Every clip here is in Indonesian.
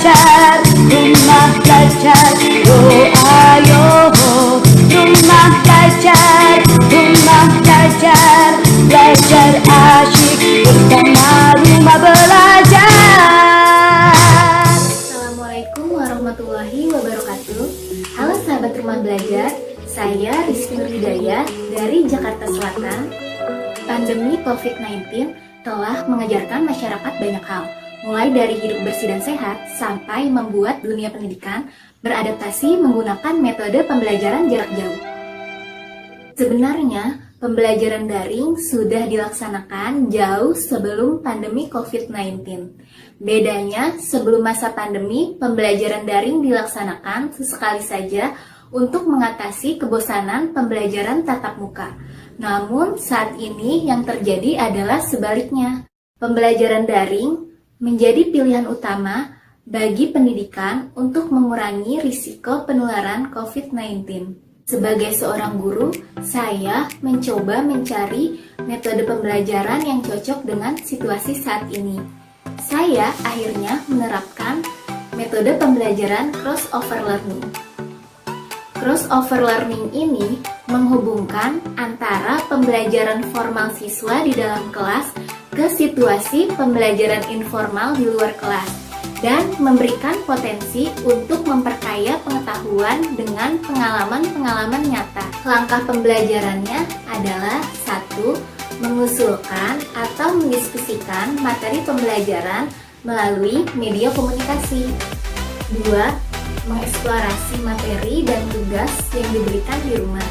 belajar, rumah belajar, oh ayo. Rumah belajar, belajar asyik bersama rumah belajar. Assalamualaikum warahmatullahi wabarakatuh. Halo sahabat rumah belajar, saya Rizky Nurhidayah dari Jakarta Selatan. Pandemi COVID-19 telah mengajarkan masyarakat banyak hal, mulai dari hidup bersih dan sehat sampai membuat dunia pendidikan beradaptasi menggunakan metode pembelajaran jarak jauh. Sebenarnya, pembelajaran daring sudah dilaksanakan jauh sebelum pandemi COVID-19. Bedanya, sebelum masa pandemi, pembelajaran daring dilaksanakan sesekali saja untuk mengatasi kebosanan pembelajaran tatap muka. Namun, saat ini yang terjadi adalah sebaliknya. Pembelajaran daring menjadi pilihan utama bagi pendidikan untuk mengurangi risiko penularan COVID-19. Sebagai seorang guru, saya mencoba mencari metode pembelajaran yang cocok dengan situasi saat ini. Saya akhirnya menerapkan metode pembelajaran crossover learning. Crossover learning ini menghubungkan antara pembelajaran formal siswa di dalam kelas ke situasi pembelajaran informal di luar kelas, dan memberikan potensi untuk memperkaya pengetahuan dengan pengalaman-pengalaman nyata. Langkah pembelajarannya adalah 1. Mengusulkan atau mendiskusikan materi pembelajaran melalui media komunikasi. 2. Mengeksplorasi materi dan tugas yang diberikan di rumah.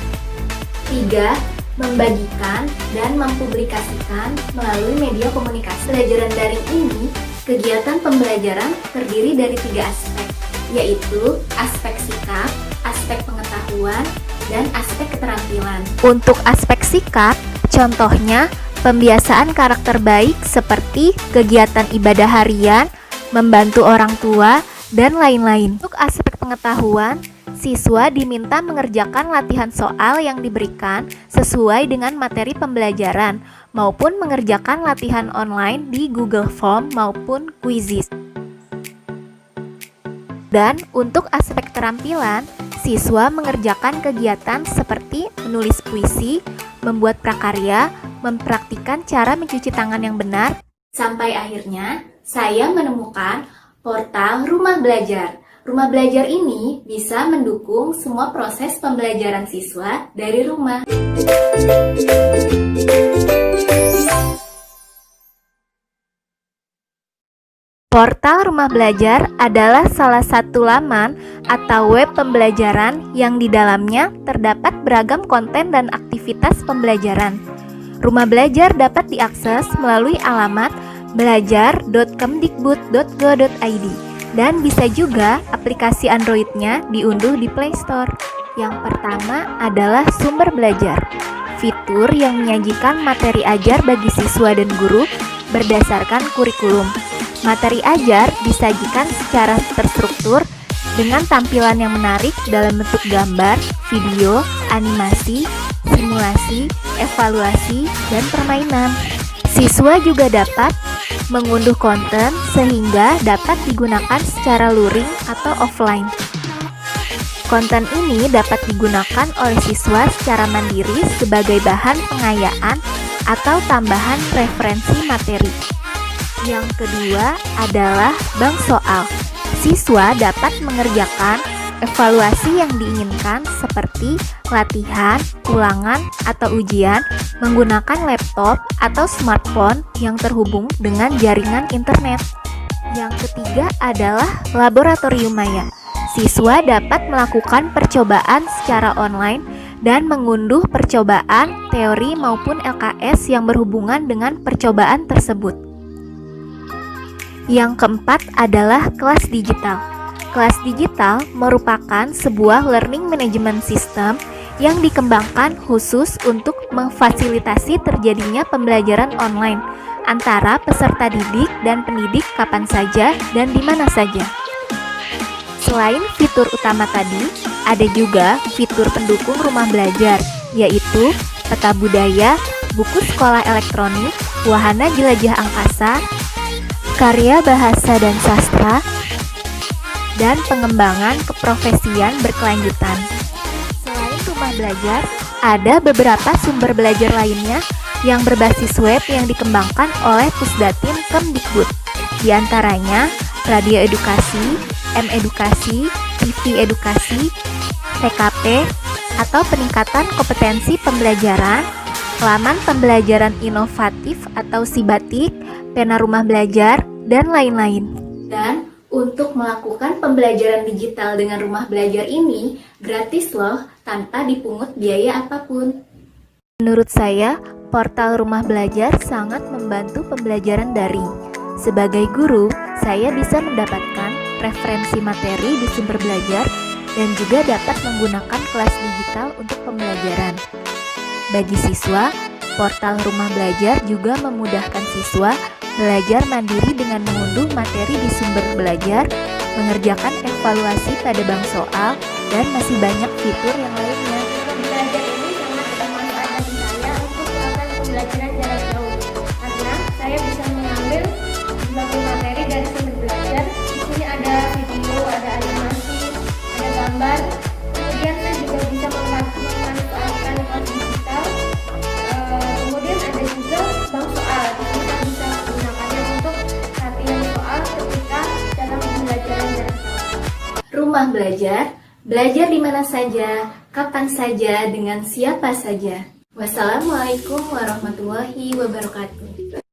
3. Membagikan dan mempublikasikan melalui media komunikasi. Pembelajaran daring ini, kegiatan pembelajaran terdiri dari 3 aspek, yaitu aspek sikap, aspek pengetahuan, dan aspek keterampilan. Untuk aspek sikap, contohnya pembiasaan karakter baik seperti kegiatan ibadah harian, membantu orang tua, dan lain-lain. Untuk aspek pengetahuan, siswa diminta mengerjakan latihan soal yang diberikan sesuai dengan materi pembelajaran, maupun mengerjakan latihan online di Google Form maupun Quizizz. Dan untuk aspek keterampilan, siswa mengerjakan kegiatan seperti menulis puisi, membuat prakarya, mempraktikkan cara mencuci tangan yang benar, sampai akhirnya saya menemukan portal Rumah Belajar. Rumah belajar ini bisa mendukung semua proses pembelajaran siswa dari rumah. Portal Rumah Belajar adalah salah satu laman atau web pembelajaran yang di dalamnya terdapat beragam konten dan aktivitas pembelajaran. Rumah Belajar dapat diakses melalui alamat belajar.kemdikbud.go.id. Dan bisa juga aplikasi Android-nya diunduh di Play Store. Yang pertama adalah Sumber Belajar, fitur yang menyajikan materi ajar bagi siswa dan guru berdasarkan kurikulum. Materi ajar disajikan secara terstruktur dengan tampilan yang menarik dalam bentuk gambar, video, animasi, simulasi, evaluasi, dan permainan. Siswa juga dapat mengunduh konten sehingga dapat digunakan secara luring atau offline. Konten ini dapat digunakan oleh siswa secara mandiri sebagai bahan pengayaan atau tambahan referensi materi. Yang kedua adalah bank soal. Siswa dapat mengerjakan evaluasi yang diinginkan seperti latihan, ulangan, atau ujian menggunakan laptop atau smartphone yang terhubung dengan jaringan internet. Yang ketiga adalah laboratorium maya. Siswa dapat melakukan percobaan secara online dan mengunduh percobaan, teori maupun LKS yang berhubungan dengan percobaan tersebut. Yang keempat adalah kelas digital. Kelas digital merupakan sebuah learning management system yang dikembangkan khusus untuk memfasilitasi terjadinya pembelajaran online antara peserta didik dan pendidik kapan saja dan di mana saja. Selain fitur utama tadi, ada juga fitur pendukung rumah belajar, yaitu peta budaya, buku sekolah elektronik, wahana jelajah angkasa, karya bahasa dan sastra, dan pengembangan keprofesian berkelanjutan. Selain rumah belajar, ada beberapa sumber belajar lainnya yang berbasis web yang dikembangkan oleh Pusdatin Kemdikbud. Di antaranya radio edukasi, M-edukasi, TV edukasi, TKP, atau peningkatan kompetensi pembelajaran, laman pembelajaran inovatif atau Sibatik, pena rumah belajar, dan lain-lain. Dan untuk melakukan pembelajaran digital dengan rumah belajar ini gratis loh, tanpa dipungut biaya apapun. Menurut saya, portal rumah belajar sangat membantu pembelajaran daring. Sebagai guru, saya bisa mendapatkan referensi materi di sumber belajar dan juga dapat menggunakan kelas digital untuk pembelajaran. Bagi siswa, portal rumah belajar juga memudahkan siswa belajar mandiri dengan mengunduh materi di sumber belajar, mengerjakan evaluasi pada bank soal, dan masih banyak fitur yang lainnya. Belajar ini sangat bermanfaat bagi saya untuk melakukan pembelajaran jarak jauh karena saya bisa mengambil berbagai materi dari sumber belajar. Di sini ada video, ada animasi, ada gambar. Kemudian saya juga bisa memanfaatkan kelas digital. Kemudian ada juga bank soal. Kita bisa menggunakannya untuk latihan soal ketika dalam pembelajaran jarak jauh. Rumah belajar, belajar di mana saja, kapan saja, dengan siapa saja. Wassalamualaikum warahmatullahi wabarakatuh.